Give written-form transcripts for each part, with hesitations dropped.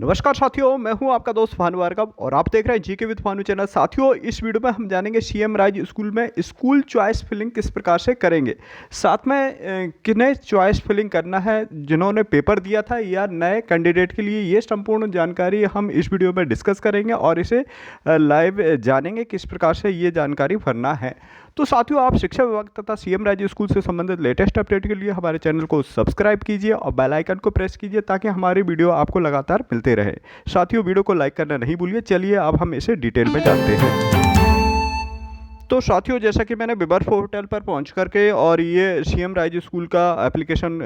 नमस्कार साथियों, मैं हूं आपका दोस्त भानु भार्गव और आप देख रहे हैं जीके विद भानु चैनल। साथियों, इस वीडियो में हम जानेंगे सीएम राज स्कूल में स्कूल चॉइस फिलिंग किस प्रकार से करेंगे। साथ में किन्हें चॉइस फिलिंग करना है, जिन्होंने पेपर दिया था या नए कैंडिडेट के लिए, ये संपूर्ण जानकारी हम इस वीडियो में डिस्कस करेंगे और इसे लाइव जानेंगे किस प्रकार से ये जानकारी भरना है। तो साथियों, आप शिक्षा विभाग तथा सीएम राज स्कूल से संबंधित लेटेस्ट अपडेट के लिए हमारे चैनल को सब्सक्राइब कीजिए और बेल आइकन को प्रेस कीजिए ताकि हमारी वीडियो आपको लगातार मिलते रहे। साथियों, वीडियो को लाइक करना नहीं भूलिए। चलिए अब हम इसे डिटेल में जानते हैं। तो साथियों, जैसा कि मैंने विवर पोर्टल पर पहुंच करके और ये सीएम राज स्कूल का एप्लीकेशन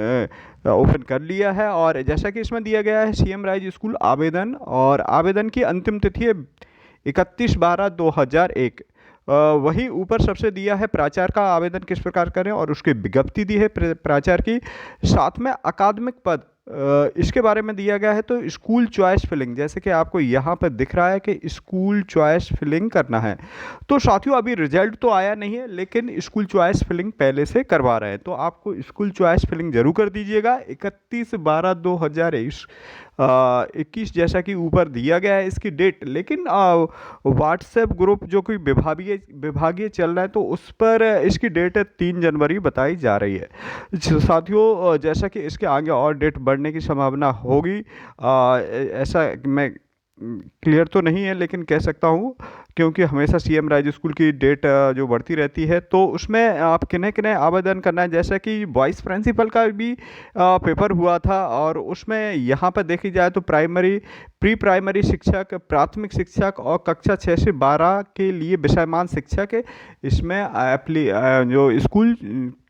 ओपन कर लिया है और जैसा कि इसमें दिया गया है सीएम राज स्कूल आवेदन, और आवेदन की अंतिम तिथि है 31/12/2001। वही ऊपर सबसे दिया है प्राचार्य का आवेदन किस प्रकार करें और उसकी विज्ञप्ति दी है प्राचार्य की। साथ में अकादमिक पद इसके बारे में दिया गया है। तो स्कूल चॉइस फिलिंग, जैसे कि आपको यहाँ पर दिख रहा है कि स्कूल चॉइस फिलिंग करना है। तो साथियों, अभी रिजल्ट तो आया नहीं है, लेकिन स्कूल चॉइस फिलिंग पहले से करवा रहे हैं। तो आपको स्कूल चॉइस फिलिंग जरूर कर दीजिएगा 31/12/2021, जैसा कि ऊपर दिया गया है इसकी डेट। लेकिन व्हाट्सएप ग्रुप जो कोई विभागीय चल रहा है, तो उस पर इसकी डेट 3 जनवरी बताई जा रही है। साथियों, जैसा कि इसके आगे और डेट बढ़ने की संभावना होगी, ऐसा मैं क्लियर तो नहीं है, लेकिन कह सकता हूँ क्योंकि हमेशा सीएम राज स्कूल की डेट जो बढ़ती रहती है। तो उसमें आप किन्हें किन्हें आवेदन करना है, जैसा कि वाइस प्रिंसिपल का भी पेपर हुआ था और उसमें यहाँ पर देखी जाए तो प्री प्राइमरी शिक्षक, प्राथमिक शिक्षक और कक्षा 6 से 12 के लिए विषयमान शिक्षक इसमें जो स्कूल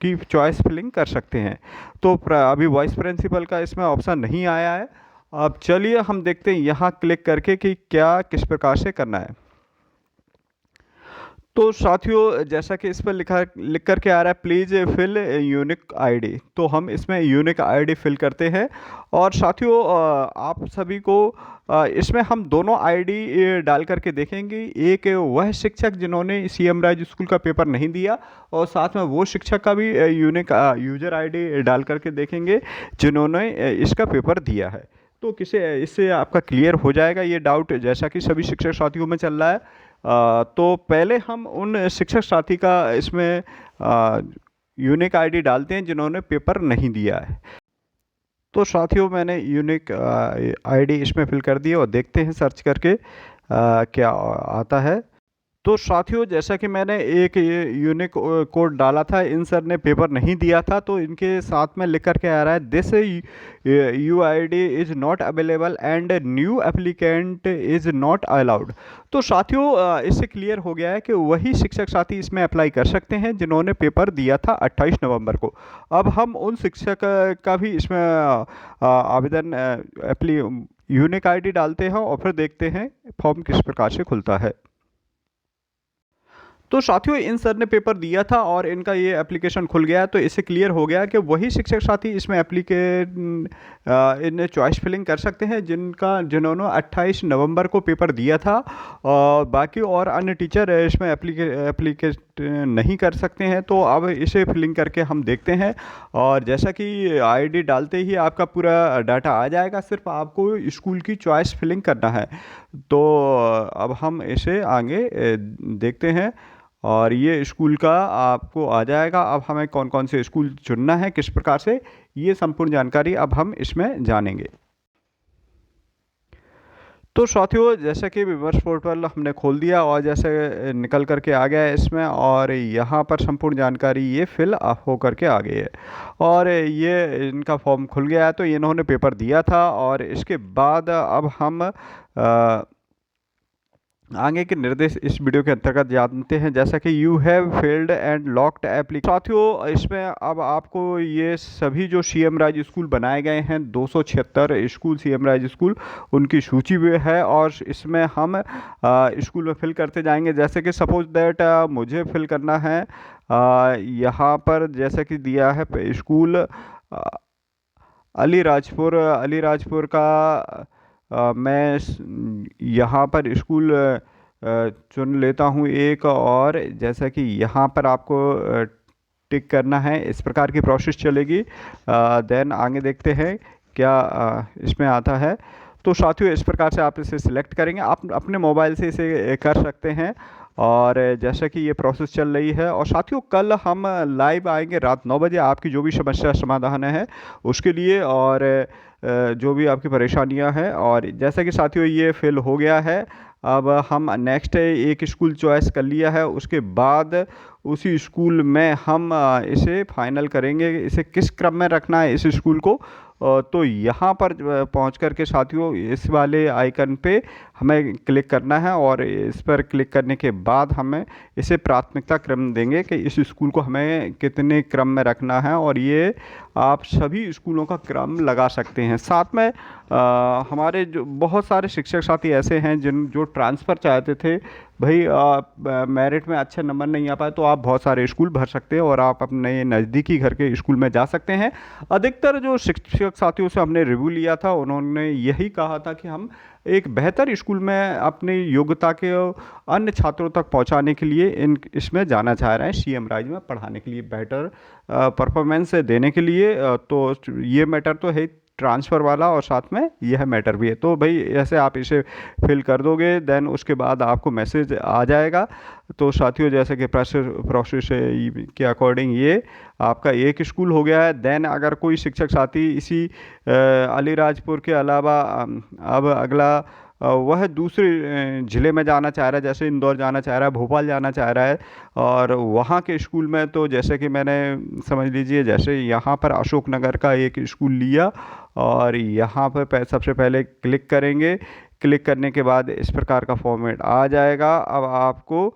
की चॉइस फिलिंग कर सकते हैं। तो अभी वाइस प्रिंसिपल का इसमें ऑप्शन नहीं आया है। अब चलिए हम देखते हैं यहाँ क्लिक करके कि क्या किस प्रकार से करना है। तो साथियों, जैसा कि इस पर लिख करके आ रहा है प्लीज़ फिल यूनिक आईडी, तो हम इसमें यूनिक आईडी फिल करते हैं। और साथियों, आप सभी को इसमें हम दोनों आईडी डाल करके देखेंगे। एक वह शिक्षक जिन्होंने सीएम राज स्कूल का पेपर नहीं दिया, और साथ में वो शिक्षक का भी यूनिक यूजर आईडी डाल करके देखेंगे जिन्होंने इसका पेपर दिया है। तो इससे आपका क्लियर हो जाएगा ये डाउट, जैसा कि सभी शिक्षक साथियों में चल रहा है। तो पहले हम उन शिक्षक साथी का इसमें यूनिक आईडी डालते हैं जिन्होंने पेपर नहीं दिया है। तो साथियों, मैंने यूनिक आईडी इसमें फिल कर दी और देखते हैं सर्च करके क्या आता है। तो साथियों, जैसा कि मैंने एक ये यूनिक कोड डाला था, इन सर ने पेपर नहीं दिया था, तो इनके साथ में लिख करके आ रहा है this UID is not available and new applicant is not allowed. तो साथियों, इससे क्लियर हो गया है कि वही शिक्षक साथी इसमें अप्लाई कर सकते हैं जिन्होंने पेपर दिया था 28 नवंबर को। अब हम उन शिक्षक का भी इसमें आवेदन यूनिक आईडी डालते हैं और फिर देखते हैं फॉर्म किस प्रकार से खुलता है। तो साथियों, इन सर ने पेपर दिया था और इनका ये एप्लीकेशन खुल गया है। तो इससे क्लियर हो गया कि वही शिक्षक साथी इसमें इन चॉइस फिलिंग कर सकते हैं जिन्होंने 28 नवंबर को पेपर दिया था, और बाकी और अन्य टीचर इसमें एप्लीकेट नहीं कर सकते हैं। तो अब इसे फिलिंग करके हम देखते हैं, और जैसा कि आईडी डालते ही आपका पूरा डाटा आ जाएगा, सिर्फ आपको स्कूल की चॉइस फिलिंग करना है। तो अब हम इसे आगे देखते हैं और ये स्कूल का आपको आ जाएगा। अब हमें कौन कौन से स्कूल चुनना है, किस प्रकार से, ये संपूर्ण जानकारी अब हम इसमें जानेंगे। तो साथियों, जैसा कि विवर्स पोर्टल हमने खोल दिया और जैसे निकल करके आ गया है इसमें, और यहाँ पर संपूर्ण जानकारी ये फिल हो करके आ गई है और ये इनका फॉर्म खुल गया है। तो इन्होंने पेपर दिया था और इसके बाद अब हम आगे के निर्देश इस वीडियो के अंतर्गत जानते हैं। जैसा कि you have failed and locked application. साथियों, इसमें अब आपको ये सभी जो सीएम राज स्कूल बनाए गए हैं, 276 स्कूल सीएम राज स्कूल, उनकी सूची भी है और इसमें हम स्कूल में फिल करते जाएंगे। जैसे कि सपोज दैट मुझे फिल करना है यहाँ पर, जैसे कि दिया है स्कूल अलीराजपुर का। मैं यहाँ पर स्कूल चुन लेता हूँ एक, और जैसा कि यहाँ पर आपको टिक करना है, इस प्रकार की प्रोसेस चलेगी। देन आगे देखते हैं क्या इसमें आता है। तो साथियों इस प्रकार से आप इसे सिलेक्ट करेंगे, आप अपने मोबाइल से इसे कर सकते हैं। और जैसा कि ये प्रोसेस चल रही है, और साथियों कल हम लाइव आएंगे रात 9 बजे आपकी जो भी समस्या समाधान है उसके लिए, और जो भी आपकी परेशानियां हैं। और जैसा कि साथियों ये फिल हो गया है, अब हम नेक्स्ट एक स्कूल चॉइस कर लिया है, उसके बाद उसी स्कूल में हम इसे फाइनल करेंगे, इसे किस क्रम में रखना है इस स्कूल को। तो यहाँ पर पहुँच कर के साथियों इस वाले आइकन पे हमें क्लिक करना है, और इस पर क्लिक करने के बाद हमें इसे प्राथमिकता क्रम देंगे कि इस स्कूल को हमें कितने क्रम में रखना है, और ये आप सभी स्कूलों का क्रम लगा सकते हैं। साथ में हमारे जो बहुत सारे शिक्षक साथी ऐसे हैं जो ट्रांसफ़र चाहते थे, भाई मेरिट में अच्छे नंबर नहीं आ पाए, तो आप बहुत सारे स्कूल भर सकते हैं और आप अपने नज़दीकी घर के स्कूल में जा सकते हैं। अधिकतर जो शिक्षक साथियों से हमने रिव्यू लिया था, उन्होंने यही कहा था कि हम एक बेहतर स्कूल में अपनी योग्यता के अन्य छात्रों तक पहुंचाने के लिए इसमें जाना चाह रहे हैं, सीएम राइज में पढ़ाने के लिए, बेहतर परफॉर्मेंस देने के लिए। तो ये मैटर तो है ट्रांसफ़र वाला, और साथ में यह मैटर भी है। तो भाई ऐसे आप इसे फिल कर दोगे, देन उसके बाद आपको मैसेज आ जाएगा। तो साथियों जैसे कि प्रोसेस के अकॉर्डिंग ये आपका एक स्कूल हो गया है। देन अगर कोई शिक्षक साथी इसी अलीराजपुर के अलावा अब अगला वह दूसरे ज़िले में जाना चाह रहा है, जैसे इंदौर जाना चाह रहा है, भोपाल जाना चाह रहा है, और वहाँ के स्कूल में तो जैसे कि मैंने समझ लीजिए जैसे यहाँ पर अशोकनगर का एक स्कूल लिया, और यहाँ पर सबसे पहले क्लिक करेंगे। क्लिक करने के बाद इस प्रकार का फॉर्मेट आ जाएगा। अब आपको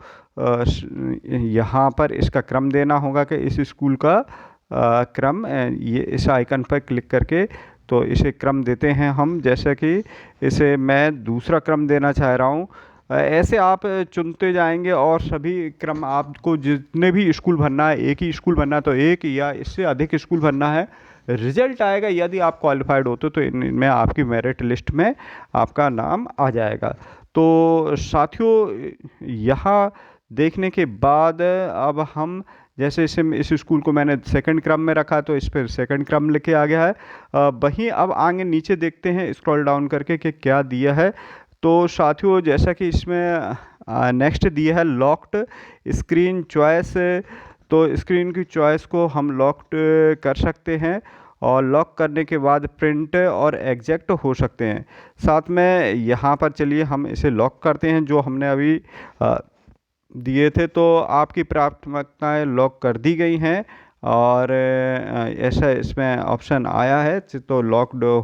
यहाँ पर इसका क्रम देना होगा कि इस स्कूल का क्रम, ये इस आइकन पर क्लिक करके तो इसे क्रम देते हैं हम, जैसे कि इसे मैं दूसरा क्रम देना चाह रहा हूँ। ऐसे आप चुनते जाएंगे, और सभी क्रम आपको जितने भी स्कूल भरना है, एक ही स्कूल भरना है तो एक, या इससे अधिक स्कूल भरना है, रिजल्ट आएगा यदि आप क्वालिफाइड होते तो इनमें आपकी मेरिट लिस्ट में आपका नाम आ जाएगा। तो साथियों यहाँ देखने के बाद अब हम जैसे इस स्कूल को मैंने सेकंड क्रम में रखा, तो इस पर सेकंड क्रम लिखे आ गया है। वहीं अब आगे नीचे देखते हैं स्क्रॉल डाउन करके कि क्या दिया है। तो साथियों जैसा कि इसमें नेक्स्ट दिया है लॉक्ड स्क्रीन चॉइस, तो स्क्रीन की चॉइस को हम लॉक्ड कर सकते हैं, और लॉक करने के बाद प्रिंट और एग्जैक्ट हो सकते हैं। साथ में यहाँ पर चलिए हम इसे लॉक करते हैं जो हमने अभी दिए थे। तो आपकी प्राथमिकताएं लॉक कर दी गई हैं, और ऐसा इसमें ऑप्शन आया है, तो लॉक्ड हो